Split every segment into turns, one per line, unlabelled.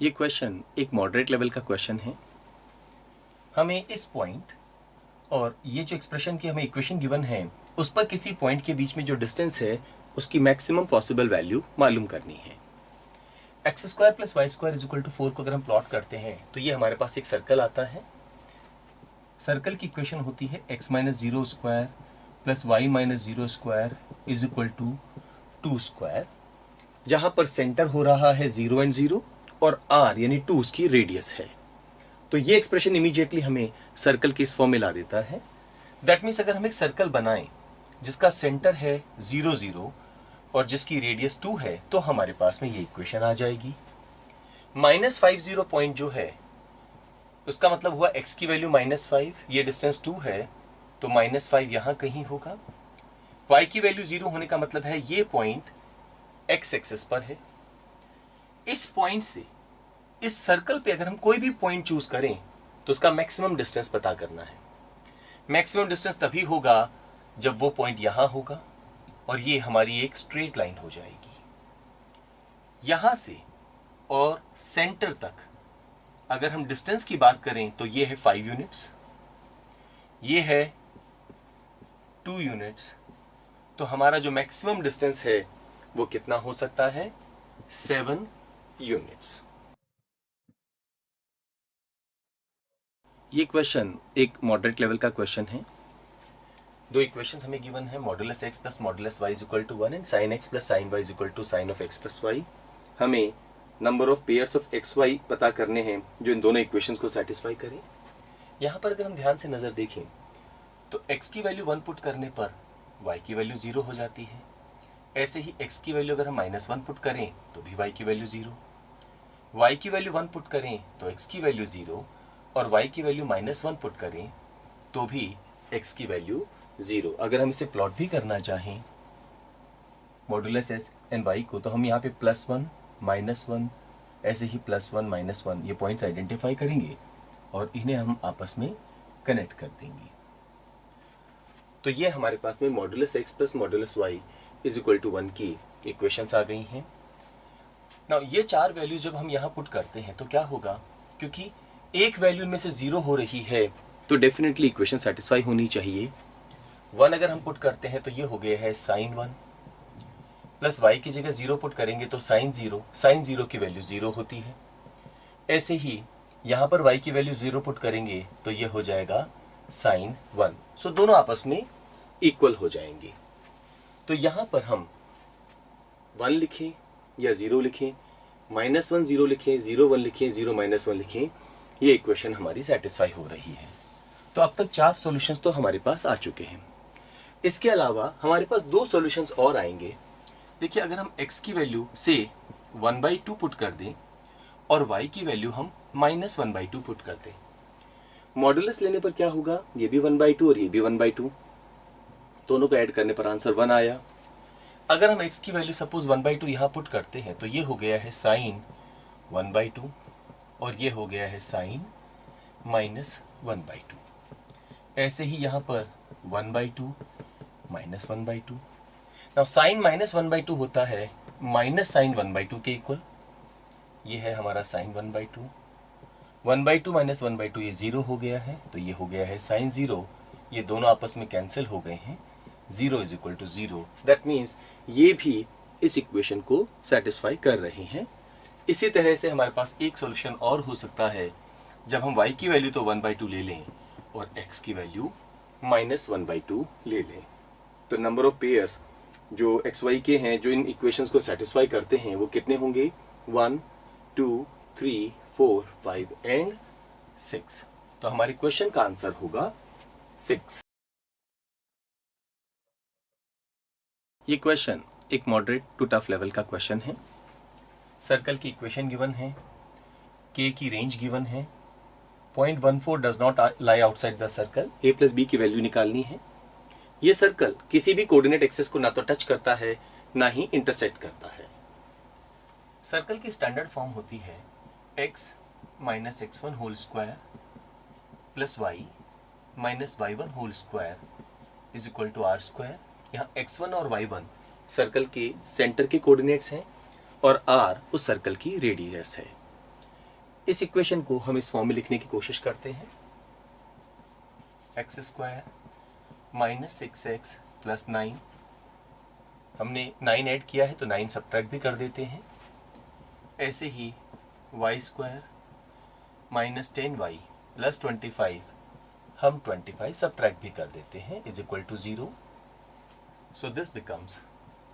ये क्वेश्चन एक moderate level का क्वेश्चन है। हमें इस पॉइंट और ये जो एक्सप्रेशन की हमें इक्वेशन गिवन है उस पर किसी पॉइंट के बीच में जो डिस्टेंस है उसकी मैक्सिमम पॉसिबल वैल्यू मालूम करनी है। X square plus y square is equal to 4 को अगर हम प्लॉट करते हैं तो ये हमारे पास एक सर्कल आता है। सर्कल की इक्वेशन होती है x minus zero square plus y minus zero square is equal to 2 square, जहां पर सेंटर हो रहा है 0 एंड 0 और r यानी 2 उसकी रेडियस है। तो ये एक्सप्रेशन इमीडिएटली हमें सर्कल के इस फॉर्म में ला देता है। दैट मीन्स अगर हम एक सर्कल बनाएं जिसका सेंटर है 0 0 और जिसकी रेडियस 2 है तो हमारे पास में ये इक्वेशन आ जाएगी। -50 पॉइंट जो है उसका मतलब हुआ x की वैल्यू -5, ये डिस्टेंस 2 है तो -5 यहां कहीं होगा। y की वैल्यू 0 होने का मतलब है ये पॉइंट x एक्सिस पर है। इस पॉइंट से इस सर्कल पे अगर हम कोई भी पॉइंट चूज करें तो उसका मैक्सिमम डिस्टेंस पता करना है। मैक्सिमम डिस्टेंस तभी होगा जब वो पॉइंट यहां होगा और ये हमारी एक स्ट्रेट लाइन हो जाएगी। यहां से और सेंटर तक अगर हम डिस्टेंस की बात करें तो ये है 5 यूनिट्स, ये है 2 यूनिट्स, तो हमारा जो मैक्सिमम डिस्टेंस है वो कितना हो सकता है 7 यूनिट्स। ये क्वेश्चन एक मॉडरेट लेवल का क्वेश्चन है। दो इक्वेशंस हमें गिवन है, modulus x plus modulus y is equal to 1 and sine x plus sine y is equal to sine of x plus y। हमें number of pairs of x y पता करने हैं जो इन दोनों इक्वेशंस को satisfy करें। यहां पर अगर हम ध्यान से नजर देखें तो x की वैल्यू 1 पुट करने पर y की वैल्यू 0 हो जाती है। ऐसे ही x की वैल्यू अगर हम -1 पुट करें तो भी y की वैल्यू 0, y की वैल्यू 1 पुट करें तो x की वैल्यू 0 और y की वैल्यू -1 पुट करें तो भी x की वैल्यू 0। अगर हम इसे प्लॉट भी करना चाहें मॉडुलस s एंड y को तो हम यहाँ पे +1 -1 ऐसे ही +1 -1 ये पॉइंट्स आइडेंटिफाई करेंगे और इन्हें हम आपस में कनेक्ट कर देंगे। तो ये हमारे पास में modulus x plus modulus y is equal to 1 की इक्वेशंस आ गई हैं। नाउ ये चार वैल्यू जब हम यहाँ पुट करते हैं तो क्या होगा, क्योंकि एक वैल्यू में से 0 हो रही है तो डेफिनेटली इक्वेशन सेटिस्फाई होनी चाहिए। 1 अगर हम पुट करते हैं तो ये हो गया है sin 1 प्लस y की जगह 0 पुट करेंगे तो sin 0 की वैल्यू 0 होती है। ऐसे ही यहाँ पर y की वैल्यू 0 पुट करेंगे तो ये हो जाएगा sin 1। सो दोनों आपस में इक्वल हो जाएंगे। तो यहाँ पर हम 1 लिखें या 0 लिखें, -1 0 लिखें, 0 1 लिखें, 0 -1 लिखें, ये इक्वेशन हमारी सेटिस्फाई हो रही है। तो अब तक 4 सॉल्यूशंस तो हमारे पास आ चुके हैं। इसके अलावा हमारे पास 2 सॉल्यूशंस और आएंगे। देखिए अगर हम x की वैल्यू से 1/2 पुट कर दें और y की वैल्यू हम -1/2 पुट कर दें, मॉडुलस लेने पर क्या होगा, ये भी 1/2 और ये भी 1/2, दोनों को ऐड करने पर आंसर 1 आया। अगर हम x की वैल्यू सपोज 1/2 यहाँ पुट करते हैं तो ये हो गया है sin 1/2 और ये हो गया है sin -1/2। ऐसे ही यहाँ पर 1/2 -1/2। नाउ sin -1/2 होता है -sin 1/2 के इक्वल, ये है हमारा sin 1/2। 1/2 -1/2 ये 0 हो गया है तो ये हो गया है sin 0, ये दोनों आपस में कैंसिल हो गए हैं, 0 is equal to 0। That means ये भी इस इक्वेशन को सेटिस्फाई कर रहे हैं। इसी तरह से हमारे पास एक सॉल्यूशन और हो सकता है जब हम y की वैल्यू तो 1/2 ले लें और x की वैल्यू -1/2 ले लें। तो नंबर ऑफ पेयर्स जो एक्स वाई के हैं जो इन इक्वेशंस को सेटिस्फाई करते हैं वो कितने होंगे, 1 2 3 4 5 एंड 6। तो हमारे क्वेश्चन का आंसर होगा 6। ये क्वेश्चन एक मॉडरेट टू टफ लेवल का क्वेश्चन है। सर्कल की इक्वेशन गिवन है, k की रेंज गिवन है, 0.14 does not lie outside the circle, a plus b की वैल्यू निकालनी है। ये सर्कल किसी भी कोऑर्डिनेट एक्सिस को ना तो टच करता है ना ही इंटरसेक्ट करता है। सर्कल की स्टैंडर्ड फॉर्म होती है x minus x1 whole square plus y minus y1 whole square is equal to r square. यहाँ x1 और y1 सर्कल के सेंटर के कोऑर्डिनेट्स हैं और r उस सर्कल की रेडियस है। इस इक्वेशन को हम इस फॉर्म में लिखने की कोशिश करते हैं। X square minus 6x plus 9, हमने 9 ऐड किया है तो 9 सब्ट्रैक्ट भी कर देते हैं। ऐसे ही y square minus 10y plus 25, हम 25 सब्ट्रैक्ट भी कर देते हैं, is equal to 0। So this becomes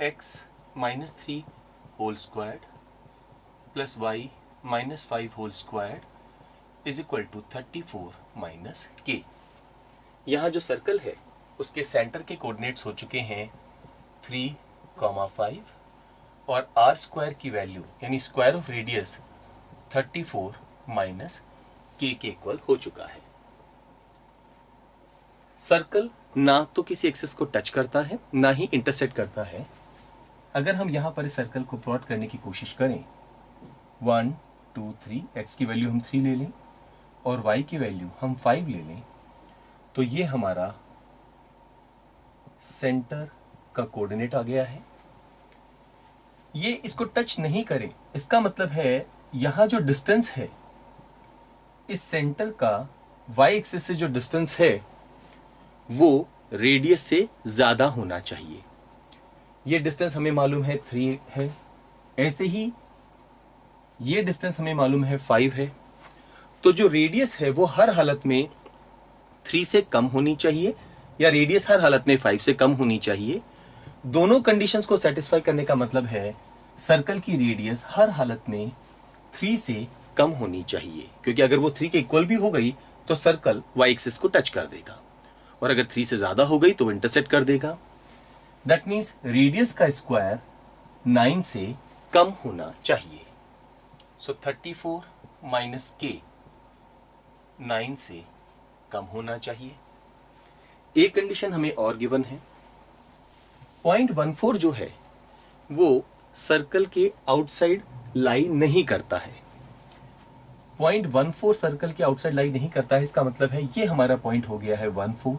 x minus 3 whole squared plus y minus 5 whole squared is equal to 34 minus k। यहाँ जो सर्कल है उसके सेंटर के कोऑर्डिनेट्स हो चुके हैं 3, 5 और r स्क्वायर की वैल्यू यानी square of radius 34 minus k के इक्वल हो चुका है। सर्कल ना तो किसी एक्सिस को टच करता है ना ही इंटरसेक्ट करता है। अगर हम यहां पर इस सर्कल को प्लॉट करने की कोशिश करें 1, 2, 3, x की वैल्यू हम 3 ले लें और y की वैल्यू हम 5 ले लें, तो ये हमारा सेंटर का कोऑर्डिनेट आ गया है। ये इसको टच नहीं करे, इसका मतलब है यहां जो डिस्टेंस है इस सेंटर का y एक्सिस से जो डिस्टेंस है वो रेडियस से ज्यादा होना चाहिए। ये डिस्टेंस हमें मालूम है 3 है, ऐसे ही ये डिस्टेंस हमें मालूम है 5 है। तो जो रेडियस है वो हर हालत में 3 से कम होनी चाहिए या रेडियस हर हालत में 5 से कम होनी चाहिए। दोनों कंडीशंस को सेटिस्फाई करने का मतलब है सर्कल की रेडियस हर हालत में 3 से कम होनी चाहिए, क्योंकि अगर वो 3 के इक्वल भी हो गई तो सर्कल y एक्सिस को टच कर देगा, और अगर 3 से ज्यादा हो गई तो वो इंटरसेक्ट कर देगा। दैट मीन्स रेडियस का स्क्वायर 9 से कम होना चाहिए। सो 34 माइनस k 9 से कम होना चाहिए। एक कंडीशन हमें और गिवन है, 0.14 जो है वो सर्कल के आउटसाइड लाई नहीं करता है। 0.14 सर्कल के आउटसाइड लाई नहीं करता है, इसका मतलब है ये हमारा पॉइंट हो गया है 14।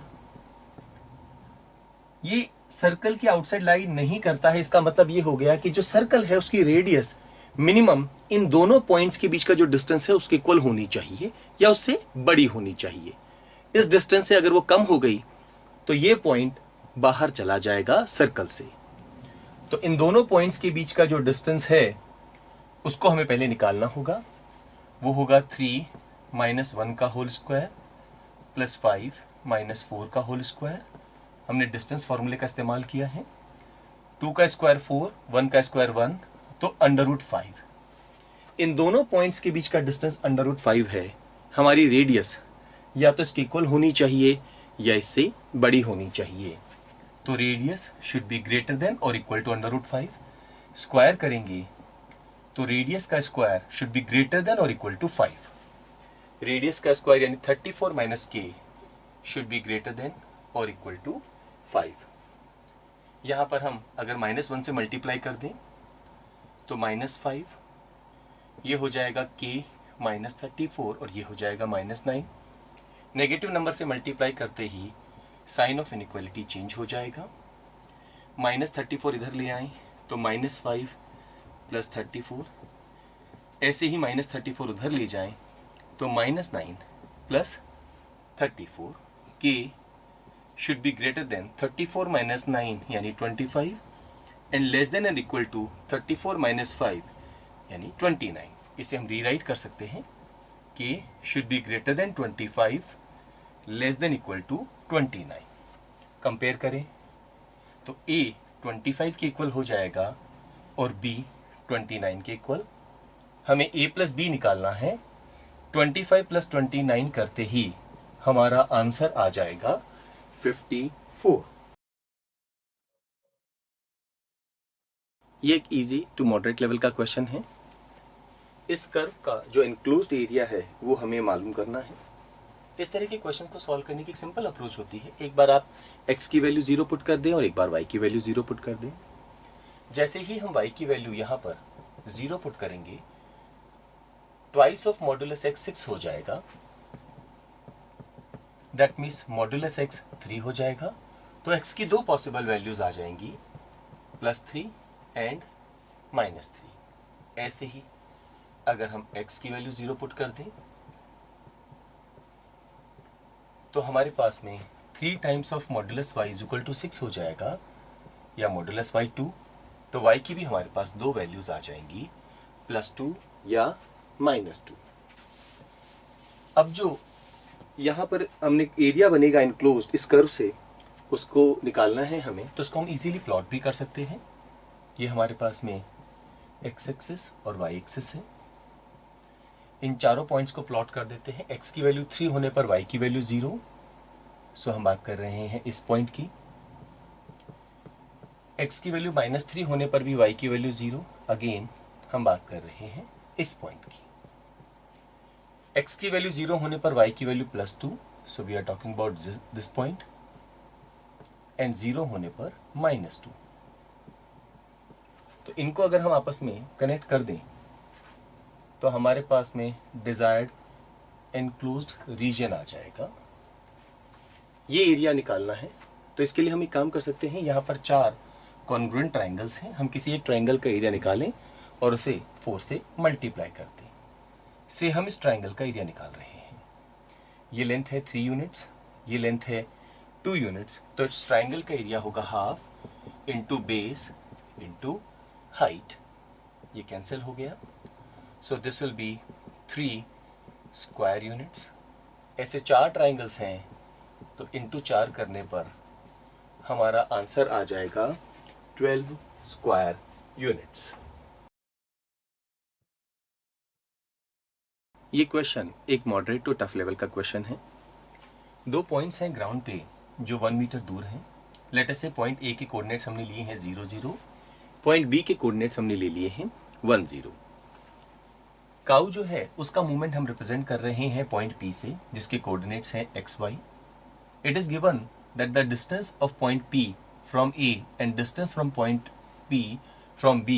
ये सर्कल के आउटसाइड लाई नहीं करता है, इसका मतलब ये हो गया कि जो सर्कल है उसकी रेडियस मिनिमम इन दोनों पॉइंट्स के बीच का जो डिस्टेंस है उसके इक्वल होनी चाहिए या उससे बड़ी होनी चाहिए। इस डिस्टेंस से अगर वो कम हो गई तो ये पॉइंट बाहर चला जाएगा सर्कल से। तो इन दोनों पॉइंट्स के बीच का जो डिस्टेंस है उसको हमें पहले निकालना होगा। वो होगा 3 माइनस 1 का होल स्क्वायर प्लस 5 माइनस 4 का होल स्क्वायर। हमने डिस्टेंस फॉर्मूले का इस्तेमाल किया है। 2 का स्क्वायर 4, 1 का स्क्वायर 1, तो √5। इन दोनों पॉइंट्स के बीच का डिस्टेंस √5 है। हमारी रेडियस या तो इसकी इक्वल होनी चाहिए या इससे बड़ी होनी चाहिए। तो radius should be greater then और इक्वल टू √5। स्क्वायर करेंगे तो रेडियस का square should be greater then और इक्वल टू 5। रेडियस का स्क्वायर यानी 34 minus k should be greater then और इक्वल टू 5। यहां पर हम अगर -1 से मल्टीप्लाई कर दें तो -5, ये हो जाएगा k माइनस 34 और ये हो जाएगा -9। नेगेटिव नंबर से मल्टीप्लाई करते ही साइन ऑफ इनइक्वालिटी चेंज हो जाएगा। -34 इधर ले आए तो -5 प्लस 34, ऐसे ही -34 उधर ले जाएं तो -9 plus 34। k should be greater than 34 minus 9 यानी 25 and less than and equal to 34 minus 5 यानी 29। इसे हम रीराइट कर सकते हैं, k should be greater than 25 less than equal to 29। Compare करें तो a 25 के इक्वल हो जाएगा और b 29 के इक्वल। हमें a प्लस b निकालना है। 25 प्लस 29 करते ही हमारा आंसर आ जाएगा 54। ये एक इजी टू मॉडरेट लेवल का क्वेश्चन है। इस कर्व का जो इंक्लोज्ड एरिया है वो हमें मालूम करना है। इस तरह के क्वेश्चंस को सॉल्व करने की एक सिंपल अप्रोच होती है। एक बार आप x की वैल्यू 0 पुट कर दें और एक बार y की वैल्यू 0 पुट कर दें। जैसे ही हम y की वैल्यू यहां पर 0 पुट करेंगे, ट्वाइस ऑफ मॉड्यूलस x 6 हो जाएगा। दैट मीन्स मॉड्यूलस x 3 हो जाएगा। तो x की दो पॉसिबल वैल्यूज आ जाएंगी, +3 एंड -3। ऐसे ही अगर हम x की वैल्यू 0 पुट कर दें तो हमारे पास में 3 times of modulus y is equal to 6 हो जाएगा, या मॉडुलस y 2, तो y की भी हमारे पास दो वैल्यूज आ जाएंगी, +2 या -2। अब जो यहाँ पर हमने एरिया बनेगा इनक्लोज्ड इस कर्व से, उसको निकालना है हमें, तो उसको हम इजीली प्लॉट भी कर सकते हैं। ये हमारे पास में x एक्सिस और y एक्सिस है। इन चारों पॉइंट्स को प्लॉट कर देते हैं। x की वैल्यू 3 होने पर y की वैल्यू 0, सो हम बात कर रहे हैं इस पॉइंट की। x की वैल्यू -3 होने पर भी y की वैल्यू 0, अगेन हम बात कर रहे हैं इस पॉइंट की। x की वैल्यू 0 होने पर y की value +2, so we are talking about this point, and 0 होने पर -2। तो इनको अगर हम आपस में कनेक्ट कर दें तो हमारे पास में डिजायर्ड एनक्लोज्ड रीजन आ जाएगा। ये एरिया निकालना है, तो इसके लिए हम एक काम कर सकते हैं, यहाँ पर 4 कॉन्ग्रुएंट ट्राइंगल्स हैं, हम किसी एक ट्राइंगल का एरिया निकालें और उसे 4 से मल्टीप्लाई कर दें। से हम इस ट्राइंगल का एरिया निकाल रहे हैं। ये लेंथ है 3 यूनिट्स, ये लेंथ है 2 यूनिट्स, तो इस ट्राइंगल का एरिया होगा half into base into height. ये कैंसिल हो गया, so this will be 3 square units. ऐसे 4 ट्राइंगल्स हैं, तो इंटू 4 करने पर हमारा आंसर आ जाएगा 12 स्क्वायर यूनिट्स। ये क्वेश्चन एक मॉडरेट टू टफ लेवल का क्वेश्चन है। 2 पॉइंट्स हैं ग्राउंड पे जो 1 मीटर दूर हैं। लेट अस से पॉइंट ए के कोऑर्डिनेट्स हमने लिए हैं 0 0, पॉइंट बी के कोऑर्डिनेट्स हमने ले लिए हैं 1 0। काऊ जो है उसका मूवमेंट हम रिप्रेजेंट कर रहे हैं पॉइंट पी से, जिसके कोऑर्डिनेट्स हैं x y। It is given that the distance of point P from A and distance from point P from B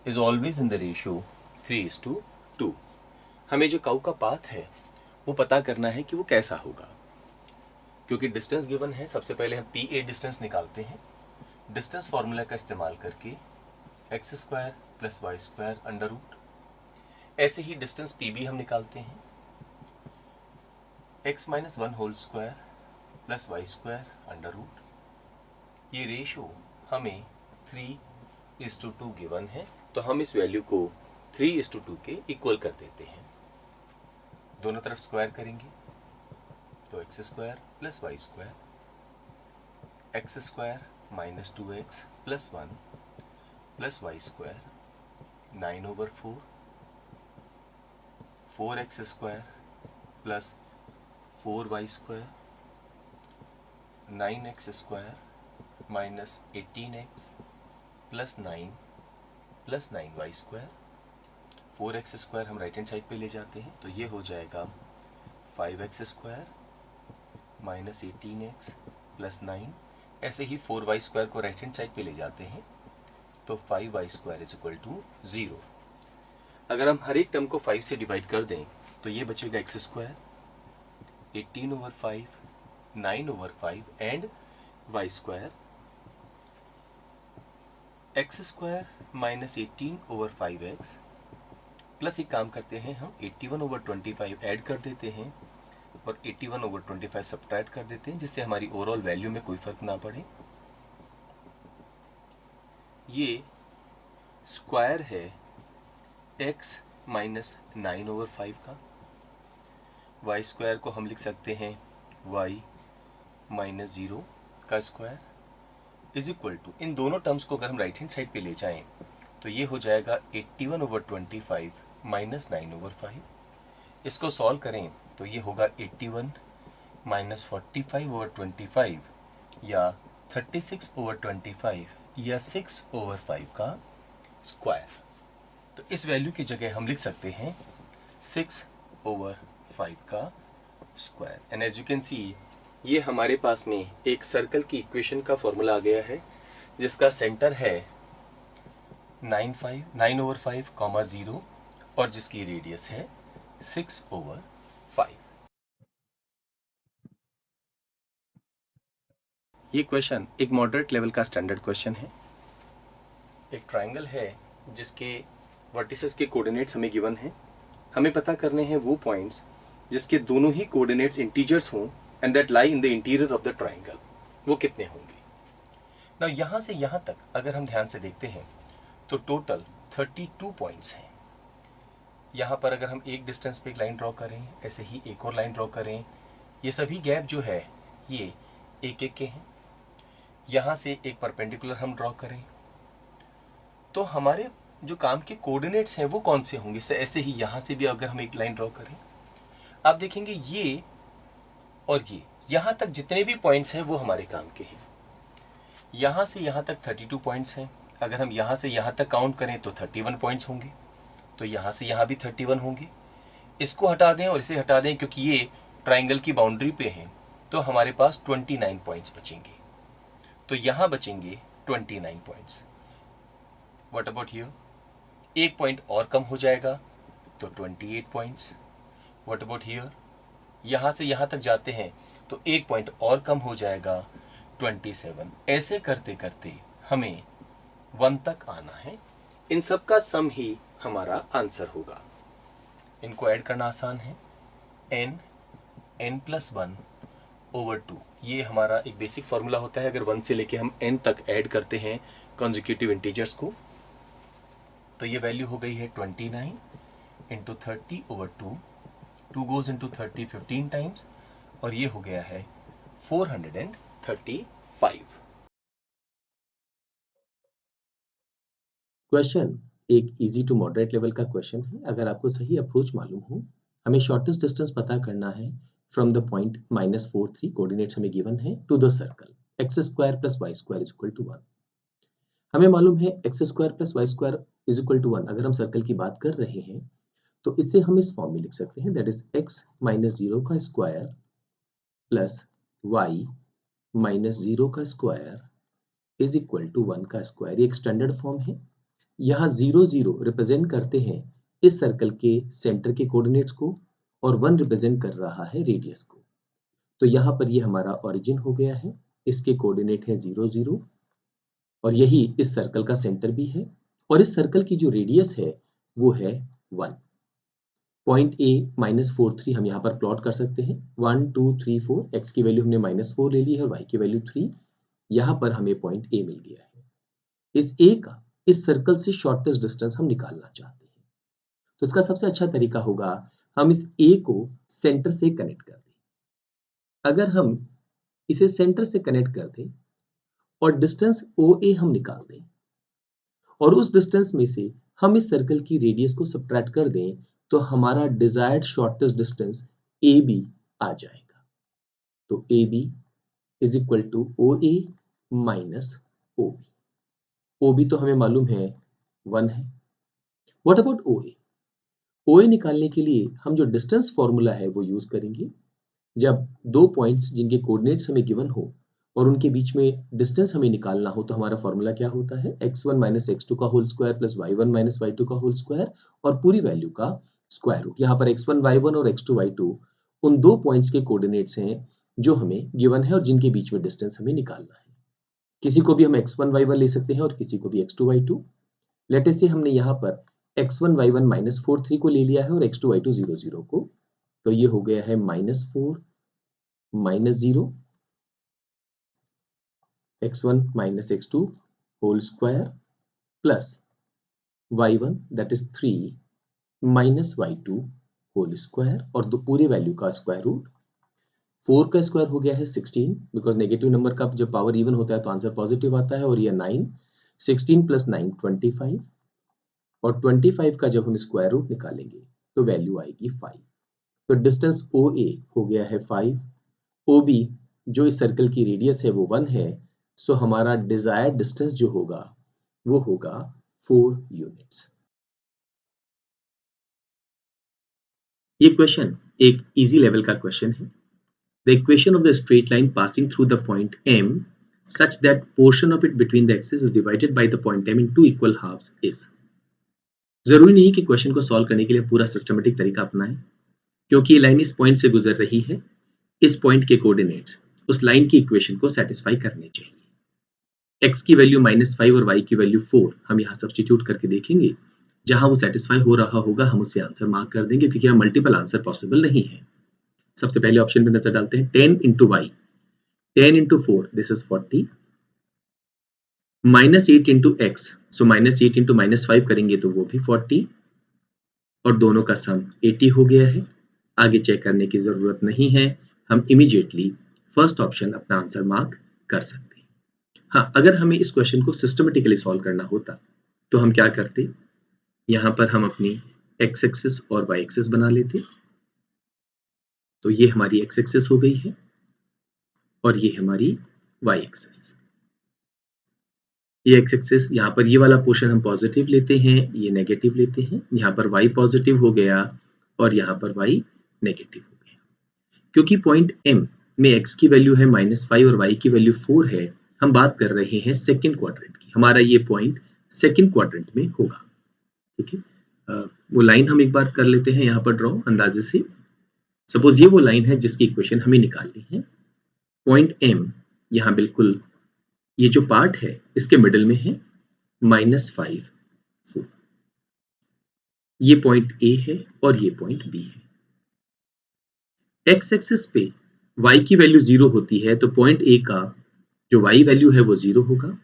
is always in the ratio 3:2। हमें जो काऊ का पाथ है वो पता करना है कि वो कैसा होगा। क्योंकि डिस्टेंस गिवन है, सबसे पहले हम PA डिस्टेंस निकालते हैं डिस्टेंस फॉर्मूला का इस्तेमाल करके, x² + y² अंडर रूट। ऐसे ही डिस्टेंस PB हम निकालते हैं x - 1 whole square + y² under root. ये रेशियो हमें 3:2 गिवन है, तो हम इस वैल्यू को 3:2 के इक्वल कर देते हैं। दोनों तरफ स्क्वायर करेंगे तो x² + y², x² - 2x + 1 + y², 9/4, 4x² + 4y², 9x² - 18x + 9 + 9y²। 4x² हम राइट हैंड साइड पे ले जाते हैं, तो ये हो जाएगा 5x² - 18x + 9। ऐसे ही 4y² को राइट हैंड साइड पे ले जाते हैं, तो 5y² = 0। अगर हम हर एक टर्म को 5 से डिवाइड कर दें तो ये बचेगा x², 18/5, 9/5 and y²। x² - 18/5x plus एक काम करते हैं, हम 81/25 ऐड कर देते हैं और 81/25 सब्ट्रैक्ट कर देते हैं, जिससे हमारी ओवरऑल वैल्यू में कोई फर्क ना पड़े। ये स्क्वायर है x - 9/5 का। y² को हम लिख सकते हैं y - 0 का स्क्वायर इज इक्वल टू, इन दोनों टर्म्स को अगर हम राइट हैंड साइड पे ले जाएं तो ये हो जाएगा 81/25 - 9/5। इसको सॉल्व करें तो ये होगा 81 - 45/25 या 36/25 या 6/5 का स्क्वायर। तो इस वैल्यू की जगह हम लिख सकते हैं 6/5 का स्क्वायर। And as you can see, ये हमारे पास में एक सर्कल की इक्वेशन का फॉर्मूला आ गया है, जिसका सेंटर है 9/5, 0 और जिसकी रेडियस है 6/5। ये क्वेश्चन एक मॉडरेट लेवल का स्टैंडर्ड क्वेश्चन है। एक ट्राइंगल है जिसके वर्टिसेस के कोऑर्डिनेट्स हमें गिवन हैं। हमें पता करने हैं वो पॉइंट्स जिसके दोनों ही कोऑर्डिनेट्स इंटीजर्स हों and that lie in the interior of the triangle. वो कितने होंगे? ना यहां से यहां तक अगर हम ध्यान से देखते हैं तो टोटल 32 पॉइंट्स हैं। यहां पर अगर हम एक डिस्टेंस पे एक लाइन ड्रॉ करें, ऐसे ही एक और लाइन ड्रॉ करें, ये सभी गैप जो है ये एक एक के हैं। यहां से एक परपेंडिकुलर हम ड्रॉ करें तो हमारे जो काम के कोऑर्डिनेट्स हैं वो कौन से होंगे? ऐसे ही यहां से भी अगर हम एक लाइन ड्रॉ करें, आप देखेंगे ये और ये यहां तक जितने भी पॉइंट्स हैं वो हमारे काम के हैं। यहां से यहां तक 32 पॉइंट्स हैं। अगर हम यहां से यहां तक काउंट करें तो 31 पॉइंट्स होंगे, तो यहां से यहां भी 31 होंगे। इसको हटा दें और इसे हटा दें क्योंकि ये ट्राइंगल की बाउंड्री पे हैं, तो हमारे पास 29 पॉइंट्स बचेंगे। तो यहां बचेंगे 29 पॉइंट्स। What about here? एक पॉइंट और कम हो जाएगा तो 28 पॉइंट्स। What about here? यहां से यहां तक जाते हैं तो एक पॉइंट और कम हो जाएगा 27। ऐसे करते करते हमें 1 तक आना है। इन सब का सम ही हमारा आंसर होगा। इनको ऐड करना आसान है। n+1 ओवर 2 ये हमारा एक बेसिक फॉर्मूला होता है। अगर 1 से लेके हम n तक ऐड करते हैं कॉन्जिक्यूटिव इंटीजर्स को, तो ये वैल्यू हो गई है 29 into 30 over 2। 2 goes into 30 15 times, और ये हो गया है 435।
क्वेश्चन एक इजी टू मॉडरेट लेवल का क्वेश्चन है। अगर आपको सही अप्रोच मालूम हो, हमें शॉर्टेस्ट डिस्टेंस पता करना है फ्रॉम द पॉइंट -43 कोऑर्डिनेट्स हमें गिवन है to the circle x² + y² = 1। हमें मालूम है x² + y² = 1। अगर हम सर्कल की बात कर रहे हैं तो इसे हम इस फॉर्म में लिख सकते हैं, दैट इज x - 0 का स्क्वायर प्लस y - 0 का स्क्वायर इज इक्वल टू 1 का स्क्वायर। ये एक स्टैंडर्ड फॉर्म है। यहाँ 0 0 रिप्रेजेंट करते हैं इस सर्कल के सेंटर के कोऑर्डिनेट्स को और 1 रिप्रेजेंट कर रहा है रेडियस को। तो यहाँ पर ये हमारा ओरिजिन हो गया है। इसके कोऑर्डिनेट है 0 0 और यही इस सर्कल का सेंटर भी है, और इस सर्कल की जो रेडियस है वो है 1। पॉइंट ए -43 हम यहाँ पर प्लॉट कर सकते हैं। 1 2 3 4, एक्स की वैल्यू हमने -4 ले ली है और वाई की वैल्यू 3। यहाँ पर हमें पॉइंट ए मिल गया है। इस ए का इस सर्कल से शॉर्टेस्ट डिस्टेंस हम निकालना चाहते हैं, तो इसका सबसे अच्छा तरीका होगा हम इस ए को सेंटर से कनेक्ट कर दें। अगर हम इसे सेंटर से कनेक्ट कर दें और डिस्टेंस ओ ए हम निकाल दें और उस डिस्टेंस में से हम इस सर्कल की रेडियस को सब्ट्रैक्ट कर दें, तो हमारा desired shortest distance A B आ जाएगा। तो A B is equal to O A minus O B. O B तो हमें मालूम है 1 है। व्हाट अबाउट ओ ए? ओ ए निकालने के लिए हम जो डिस्टेंस फॉर्मूला है वो यूज करेंगे। जब दो पॉइंट्स जिनके कोऑर्डिनेट्स हमें गिवन हो और उनके बीच में डिस्टेंस हमें निकालना हो, तो हमारा फॉर्मूला क्या होता है? x1 - x2 का whole square plus y1 - y2 का होल स्क्वायर और पूरी वैल्यू का स्क्वायर रूट। यहाँ पर x1 y1 और x2 y2 उन दो पॉइंट्स के कोऑर्डिनेट्स हैं जो हमें गिवन है और जिनके बीच में डिस्टेंस हमें निकालना है। किसी को भी हम x1 y1 ले सकते हैं और किसी को भी x2 y2। लेट अस से हमने यहाँ पर x1 y1 -43 को ले लिया है और x2 y2 0 0 को, तो ये हो गया है -4 -0 x1 - x2 whole square plus y1 that is 3 minus y2 whole square और दो पूरी वैल्यू का स्क्वायर रूट। 4 का स्क्वायर हो गया है 16, बिकॉज नेगेटिव नंबर का जब पावर इवन होता है तो आंसर पॉजिटिव आता है, और ये 9। 16 + 9 25 और 25 का जब हम स्क्वायर रूट निकालेंगे तो वैल्यू आएगी 5। तो डिस्टेंस ओ ए हो गया है 5। ओ बी जो इस सर्कल की रेडियस है वो 1 है। सो हमारा डिजायर्ड डिस्टेंस जो होगा वो होगा 4 यूनिट्स। ये क्वेश्चन एक इजी लेवल का क्वेश्चन है। The equation of the straight line passing through the point m such that portion of it between the axes is divided by the point m in two equal halves is। जरूरी नहीं कि question को solve करने के लिए पूरा systematic तरीका अपनाएं, क्योंकि ये लाइन इस पॉइंट से गुजर रही है। इस पॉइंट के कोऑर्डिनेट्स उस लाइन की इक्वेशन को सेटिस्फाई करने चाहिए। x की वैल्यू -5 और y की वैल्यू 4 हम यहाँ सब्स्टिट्यूट करके देखेंगे। जहां वो सेटिस्फाई हो रहा होगा हम उसे आंसर मार्क कर देंगे, क्योंकि यहाँ मल्टीपल आंसर पॉसिबल नहीं है। सबसे पहले ऑप्शन पे नजर डालते हैं। 10 into y, 10 into 4 this is 40, -8 into x, so -8 into -5 करेंगे तो वो भी 40, और दोनों का सम 80 हो गया है। आगे चेक करने की जरूरत नहीं है, हम इमीडिएटली फर्स्ट ऑप्शन अपना आंसर मार्क कर सकते हैं। हाँ, अगर हमें इस क्वेश्चन को सिस्टमेटिकली सॉल्व करना होता तो हम क्या करते, यहाँ पर हम अपनी एक्स एक्सिस और वाई एक्सिस बना लेते। तो ये हमारी एक्स एक्सिस हो गई है और ये हमारी वाई एक्सिस। ये एक्स एक्सिस, यहाँ पर ये वाला पोर्शन हम पॉजिटिव लेते हैं, ये नेगेटिव लेते हैं। यहाँ पर y पॉजिटिव हो गया और यहाँ पर y नेगेटिव हो गया। क्योंकि पॉइंट M में x की वैल्यू है -5 और y की वैल्यू 4 है, हम बात कर रहे हैं सेकेंड क्वाड्रेंट की। हमारा ये पॉइंट सेकेंड क्वाड्रेंट में होगा। ठीक है, वो लाइन हम एक बार कर लेते हैं यहाँ पर ड्रॉ अंदाजे से। सपोज ये वो लाइन है जिसकी इक्वेशन हमें निकालनी है। पॉइंट M यहाँ बिल्कुल ये जो पार्ट है इसके मिडिल में है, -5 4। ये पॉइंट A है और ये पॉइंट B है। एक्स एक्सिस पे y की वैल्यू 0 होती है तो पॉइंट A का जो y वैल्यू है वो 0 होगा,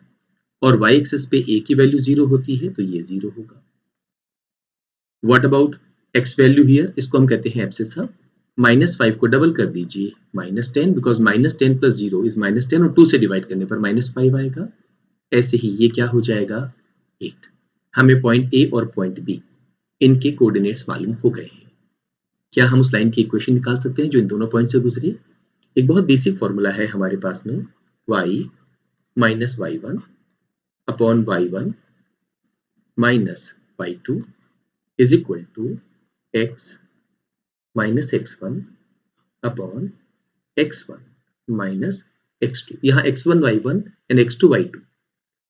और y एक्सिस पे A की वैल्यू 0 होती है तो ये 0 होगा। What about x value here, इसको हम कहते हैं एब्सिसा। -5 को डबल कर दीजिए, -10, बिकॉज -10 प्लस 0 इज -10 और 2 से डिवाइड करने पर -5 आएगा। ऐसे ही ये क्या हो जाएगा 8। हमें पॉइंट A और पॉइंट B इनके कोऑर्डिनेट्स मालूम हो गए हैं। क्या हम उस लाइन की इक्वेशन निकाल सकते हैं जो इन दोनों पॉइंट से गुजरी? एक बहुत बेसिक फॉर्मूला है हमारे पास में, y minus y1 upon y1 minus y2 is equal to x minus x1 upon x1 minus x2। यहाँ x1 y1 and x2 y2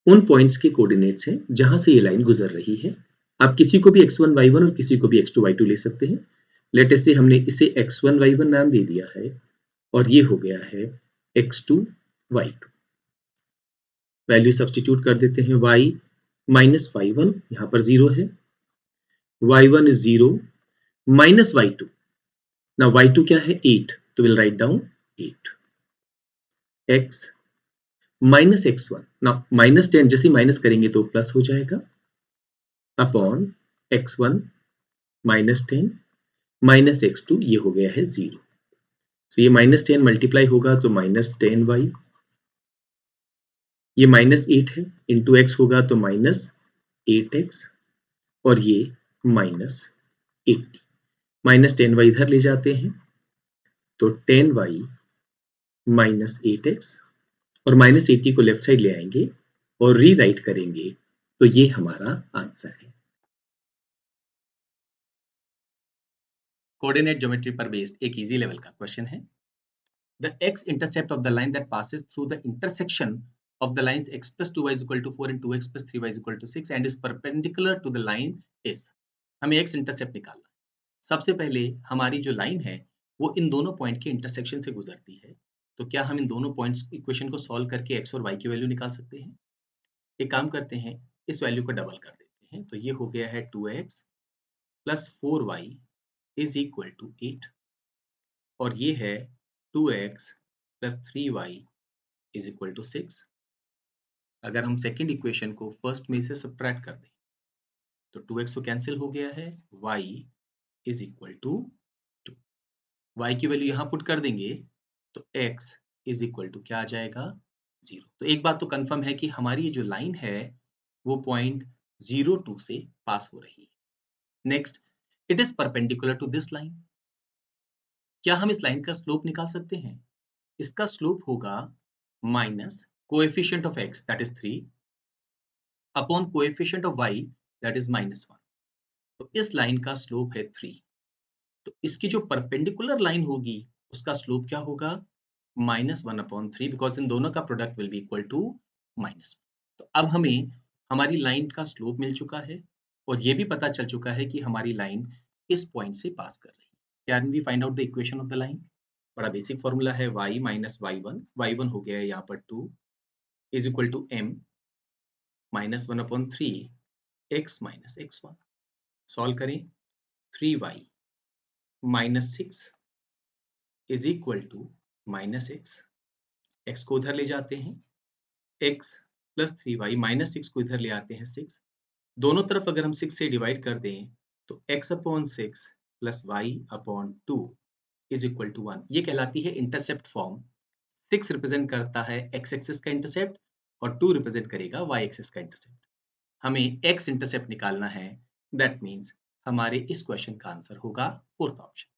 उन पॉइंट्स के कोऑर्डिनेट्स हैं जहां से ये लाइन गुजर रही है। आप किसी को भी x1 y1 और किसी को भी x2 y2 ले सकते हैं। लेटेस्ट से हमने इसे x1 y1 नाम दे दिया है और ये हो गया है x2 y2। वैल्यू सब्स्टिट्यूट कर देते हैं। y माइनस y1 यहाँ पर 0 है, y1 इज 0 माइनस y2। ना y2 क्या है 8, तो will write down 8 x minus x1। ना -10 जैसे माइनस करेंगे तो प्लस हो जाएगा अपॉन x1 -10 माइनस x2, ये हो गया है 0। तो ये -10 मल्टीप्लाई होगा तो -10y, ये -8 है, इंटू x होगा तो -8x, और ये -80। -10y इधर ले जाते हैं तो 10y -8x, और -80 को लेफ्ट साइड ले आएंगे और रीराइट करेंगे तो ये हमारा आंसर है। कोऑर्डिनेट ज्योमेट्री पर बेस्ड एक इजी लेवल का क्वेश्चन है। The x intercept of the line that passes through the intersection of the lines x plus 2y is equal to 4 and 2x plus 3y is equal to 6 and is perpendicular to the line is। हमें x intercept निकालना है। सबसे पहले हमारी जो line है वो इन दोनों पॉइंट के इंटरसेक्शन से गुजरती है। तो क्या हम इन दोनों पॉइंट्स इक्वेशन को सॉल्व करके x और y की वैल्यू निकाल सकते हैं? एक काम करते हैं, इस वैल्यू को डबल कर देते हैं। तो ये हो गया है 2x plus 4y is equal to 8, और ये है 2x plus 3y is equal to 6। अगर हम सेकेंड इक्वेशन को फर्स्ट में से सब्ट्रैक्ट कर दें तो 2x तो कैंसिल हो गया है, y is equal to 2। y की वैल्यू यहाँ पुट कर देंगे तो x इज इक्वल टू क्या आ जाएगा 0। तो एक बात तो कंफर्म है कि हमारी ये जो लाइन है वो पॉइंट 0, 2 से पास हो रही है। Next, it is perpendicular to this line. क्या हम इस लाइन का स्लोप निकाल सकते हैं? इसका स्लोप होगा minus coefficient of x that is 3 upon coefficient of y that is -1। तो इस लाइन का स्लोप है 3, तो इसकी जो परपेंडिकुलर लाइन होगी उसका स्लोप क्या होगा -1 अपॉन 3, बिकॉज इन दोनों का product will be equal to -1। तो अब हमें हमारी लाइन का स्लोप मिल चुका है और ये भी पता चल चुका है कि हमारी लाइन इस पॉइंट से पास कर रही है। Can we find out the equation of the line? बड़ा बेसिक फॉर्मूला है, y माइनस y1 हो गया है यहाँ पर 2 is equal to m -1 upon 3 x minus x1। Solve करें 3y minus 6 is equal to minus x. X को उधर ले जाते हैं, x प्लस 3y माइनस 6 को इधर ले आते हैं 6। दोनों तरफ अगर हम 6 से डिवाइड कर दें तो x upon 6 plus y upon 2 is equal to 1। ये कहलाती है इंटरसेप्ट फॉर्म। 6 रिप्रेजेंट करता है x एक्सिस का इंटरसेप्ट और 2 रिप्रेजेंट करेगा y एक्सिस का इंटरसेप्ट। हमें x इंटरसेप्ट निकालना है, दैट मीन्स हमारे इस क्वेश्चन का आंसर होगा फोर्थ ऑप्शन।